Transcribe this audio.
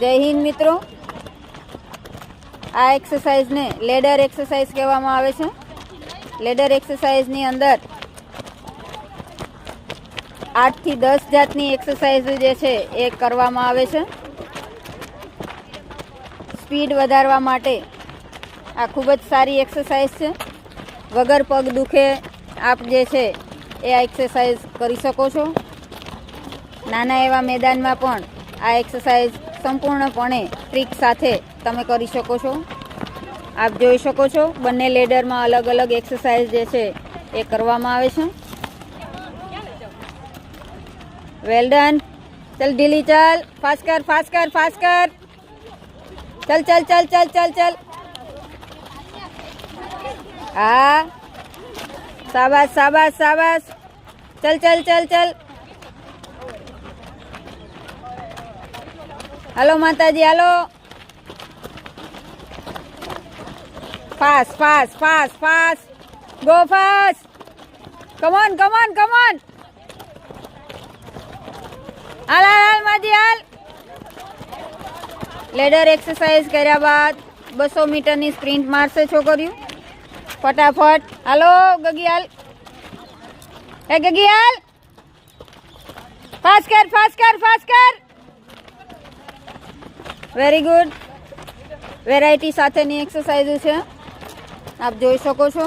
જય હિન્દ મિત્રો, આ એક્સરસાઇઝને લેડર એક્સરસાઇઝ કહેવામાં આવે છે. લેડર એક્સરસાઇઝની અંદર 8 થી 10 જાતની એક્સરસાઇઝ જે છે એ કરવામાં આવે છે. સ્પીડ વધારવા માટે આ ખૂબ જ સારી એક્સરસાઇઝ છે. વગર પગ દુખે આપ જે છે એ આ એક્સરસાઇઝ કરી શકો છો. નાના એવા મેદાનમાં પણ આ એક્સરસાઇઝ સંપૂર્ણપણે ટ્રીક સાથે તમે કરી શકો છો. આપ જોઈ શકો છો બંને લેડરમાં અલગ અલગ એક્સરસાઇઝ જે છે એ કરવામાં આવે છે. Well done. ચલ ઢીલી ચાલ, ફાસ્ટ કર ફાસ્ટ કર ફાસ્ટ કર. ચલ ચલ ચલ ચલ ચલ ચલ. હા, શાબાશ શાબાશ શાબાશ. ચલ ચલ ચલ ચલ. હાલો માતાજી હાલો. Fast fast fast fast. Go fast. Come on come on come on. હાલ હાલ હાલ માજી હાલ. લેડર એક્સરસાઇઝ કર્યા બાદ 200 મીટરની સ્પ્રિન્ટ મારશે છોકરીઓ. ફટાફટ હાલો ગગી હાલ. હે ગગી હાલ. ફાસ્ટ કર ફાસ્ટ કર ફાસ્ટ કર. Very good. વેરાયટી સાથેની એક્સરસાઇઝ છે, આપ જોઈ શકો છો.